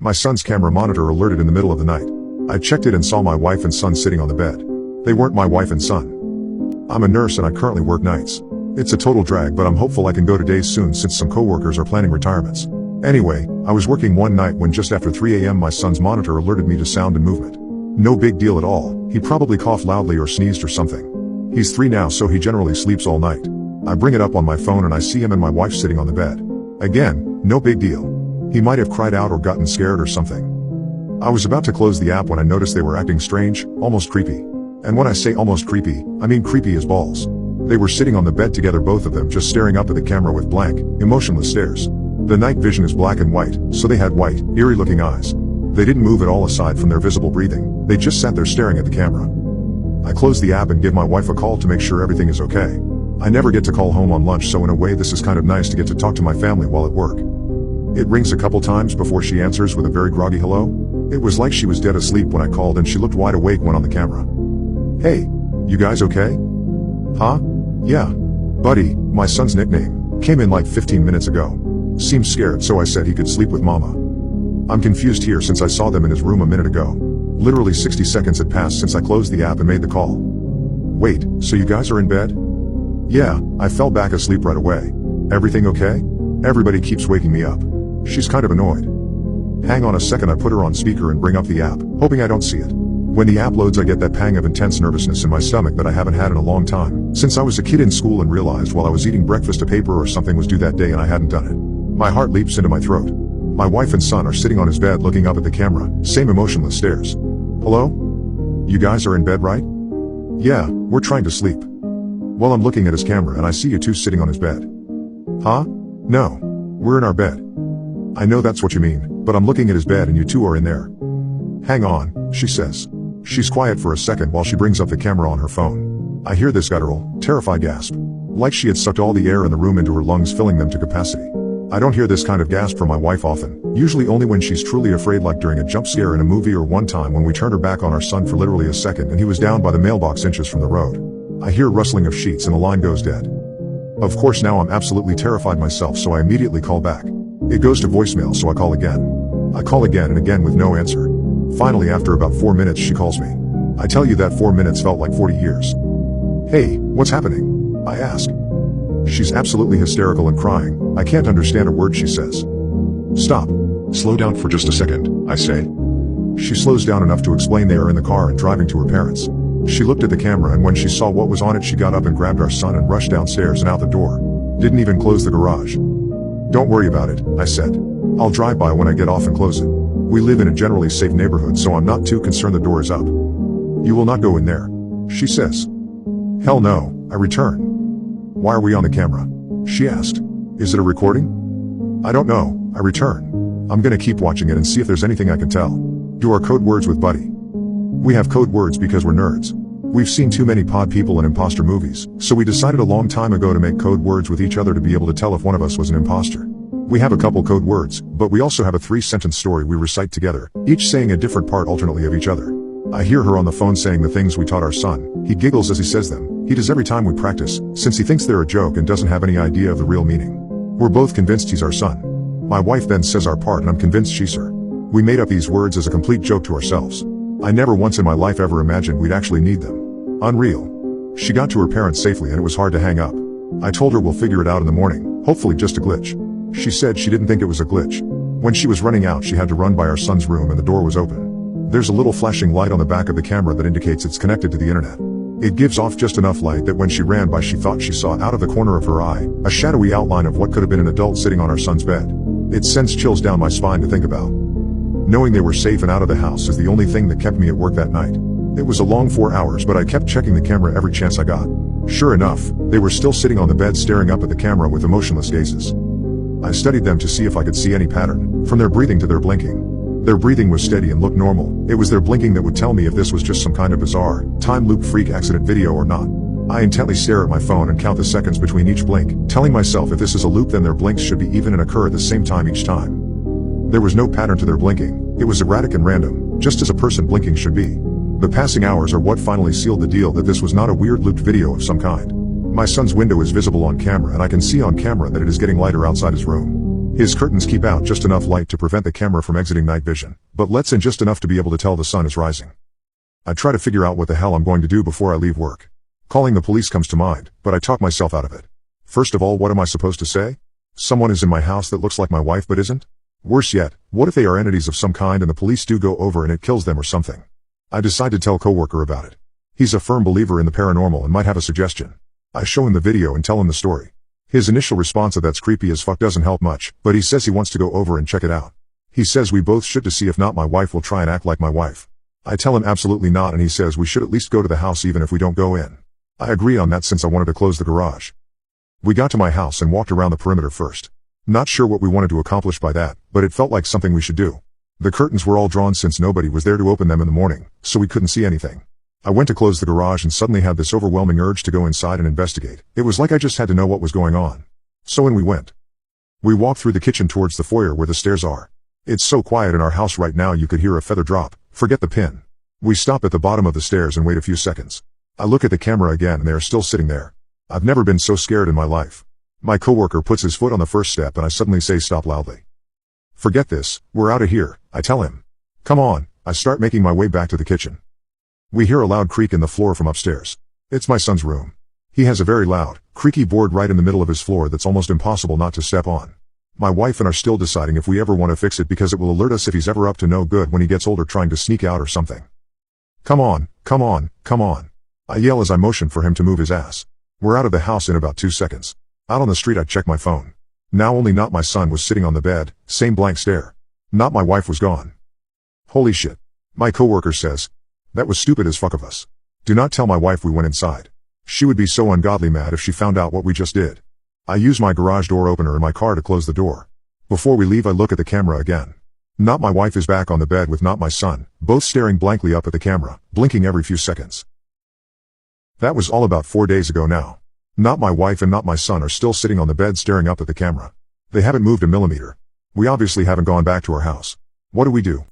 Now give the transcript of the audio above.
My son's camera monitor alerted in the middle of the night. I checked it and saw my wife and son sitting on the bed. They weren't my wife and son. I'm a nurse and I currently work nights. It's a total drag, but I'm hopeful I can go to days soon since some coworkers are planning retirements. Anyway, I was working one night when just after 3 a.m. my son's monitor alerted me to sound and movement. No big deal at all. He probably coughed loudly or sneezed or something. He's 3 now, so he generally sleeps all night. I bring it up on my phone and I see him and my wife sitting on the bed. Again, no big deal. He might have cried out or gotten scared or something. I was about to close the app when I noticed they were acting strange, almost creepy. And when I say almost creepy, I mean creepy as balls. They were sitting on the bed together, both of them just staring up at the camera with blank, emotionless stares. The night vision is black and white, so they had white, eerie looking eyes. They didn't move at all aside from their visible breathing. They just sat there staring at the camera. I close the app and give my wife a call to make sure everything is okay. I never get to call home on lunch, so in a way this is kind of nice to get to talk to my family while at work. It rings a couple times before she answers with a very groggy hello. It was like she was dead asleep when I called and she looked wide awake when on the camera. "Hey, you guys okay?" "Huh? Yeah. Buddy, my son's nickname, came in like 15 minutes ago. Seemed scared, so I said he could sleep with mama. I'm confused here since I saw them in his room a minute ago. Literally 60 seconds had passed since I closed the app and made the call." "Wait, so you guys are in bed?" "Yeah, I fell back asleep right away. Everything okay? Everybody keeps waking me up." She's kind of annoyed. Hang on a second, I put her on speaker and bring up the app, hoping I don't see it. When the app loads, I get that pang of intense nervousness in my stomach that I haven't had in a long time, since I was a kid in school and realized while I was eating breakfast a paper or something was due that day and I hadn't done it. My heart leaps into my throat. My wife and son are sitting on his bed looking up at the camera, same emotionless stares. "Hello? You guys are in bed, right?" "Yeah, we're trying to sleep." "Well, I'm looking at his camera and I see you two sitting on his bed." "Huh? No. We're in our bed." "I know that's what you mean, but I'm looking at his bed and you two are in there." "Hang on," she says. She's quiet for a second while she brings up the camera on her phone. I hear this guttural, terrified gasp. Like she had sucked all the air in the room into her lungs, filling them to capacity. I don't hear this kind of gasp from my wife often, usually only when she's truly afraid, like during a jump scare in a movie or one time when we turned her back on our son for literally a second and he was down by the mailbox inches from the road. I hear rustling of sheets and the line goes dead. Of course now I'm absolutely terrified myself, so I immediately call back. It goes to voicemail, so I call again. I call again and again with no answer. Finally, after about 4 minutes, she calls me. I tell you that 4 minutes felt like 40 years. "Hey, what's happening?" I ask. She's absolutely hysterical and crying. I can't understand a word she says. "Stop. Slow down for just a second," I say. She slows down enough to explain they are in the car and driving to her parents'. She looked at the camera and when she saw what was on it, she got up and grabbed our son and rushed downstairs and out the door. Didn't even close the garage. "Don't worry about it," I said. "I'll drive by when I get off and close it. We live in a generally safe neighborhood, so I'm not too concerned the door is up." "You will not go in there," she says. "Hell no," I return. "Why are we on the camera?" she asked. "Is it a recording?" "I don't know," I return. "I'm gonna keep watching it and see if there's anything I can tell." "Do our code words with Buddy." "We have code words because we're nerds. We've seen too many pod people and imposter movies, so we decided a long time ago to make code words with each other to be able to tell if one of us was an imposter. We have a couple code words, but we also have a 3-sentence story we recite together, each saying a different part alternately of each other. I hear her on the phone saying the things we taught our son. He giggles as he says them. He does every time we practice, since he thinks they're a joke and doesn't have any idea of the real meaning. We're both convinced he's our son. My wife then says our part and I'm convinced she's her. We made up these words as a complete joke to ourselves. I never once in my life ever imagined we'd actually need them. Unreal. She got to her parents safely and it was hard to hang up. I told her we'll figure it out in the morning, hopefully just a glitch. She said she didn't think it was a glitch. When she was running out, she had to run by our son's room and the door was open. There's a little flashing light on the back of the camera that indicates it's connected to the internet. It gives off just enough light that when she ran by, she thought she saw out of the corner of her eye a shadowy outline of what could have been an adult sitting on our son's bed. It sends chills down my spine to think about. Knowing they were safe and out of the house is the only thing that kept me at work that night. It was a long 4 hours, but I kept checking the camera every chance I got. Sure enough, they were still sitting on the bed staring up at the camera with emotionless gazes. I studied them to see if I could see any pattern, from their breathing to their blinking. Their breathing was steady and looked normal. It was their blinking that would tell me if this was just some kind of bizarre, time loop freak accident video or not. I intently stare at my phone and count the seconds between each blink, telling myself if this is a loop then their blinks should be even and occur at the same time each time. There was no pattern to their blinking. It was erratic and random, just as a person blinking should be. The passing hours are what finally sealed the deal that this was not a weird looped video of some kind. My son's window is visible on camera and I can see on camera that it is getting lighter outside his room. His curtains keep out just enough light to prevent the camera from exiting night vision, but lets in just enough to be able to tell the sun is rising. I try to figure out what the hell I'm going to do before I leave work. Calling the police comes to mind, but I talk myself out of it. First of all, what am I supposed to say? Someone is in my house that looks like my wife but isn't? Worse yet, what if they are entities of some kind and the police do go over and it kills them or something? I decide to tell coworker about it. He's a firm believer in the paranormal and might have a suggestion. I show him the video and tell him the story. His initial response of "that's creepy as fuck" doesn't help much, but he says he wants to go over and check it out. He says we both should to see if not my wife will try and act like my wife. I tell him absolutely not, and he says we should at least go to the house even if we don't go in. I agree on that since I wanted to close the garage. We got to my house and walked around the perimeter first. Not sure what we wanted to accomplish by that, but it felt like something we should do. The curtains were all drawn since nobody was there to open them in the morning, so we couldn't see anything. I went to close the garage and suddenly had this overwhelming urge to go inside and investigate. It was like I just had to know what was going on. So in we went. We walked through the kitchen towards the foyer where the stairs are. It's so quiet in our house right now you could hear a feather drop, forget the pin. We stop at the bottom of the stairs and wait a few seconds. I look at the camera again and they are still sitting there. I've never been so scared in my life. My coworker puts his foot on the first step and I suddenly say stop loudly. Forget this, we're out of here, I tell him. Come on, I start making my way back to the kitchen. We hear a loud creak in the floor from upstairs. It's my son's room. He has a very loud, creaky board right in the middle of his floor that's almost impossible not to step on. My wife and I are still deciding if we ever want to fix it because it will alert us if he's ever up to no good when he gets older trying to sneak out or something. Come on, come on, come on. I yell as I motion for him to move his ass. We're out of the house in about 2 seconds. Out on the street I check my phone. Now only not my son was sitting on the bed, same blank stare. Not my wife was gone. Holy shit. My coworker says, that was stupid as fuck of us. Do not tell my wife we went inside. She would be so ungodly mad if she found out what we just did. I use my garage door opener in my car to close the door. Before we leave I look at the camera again. Not my wife is back on the bed with not my son, both staring blankly up at the camera, blinking every few seconds. That was all about 4 days ago now. Not my wife and not my son are still sitting on the bed staring up at the camera. They haven't moved a millimeter. We obviously haven't gone back to our house. What do we do?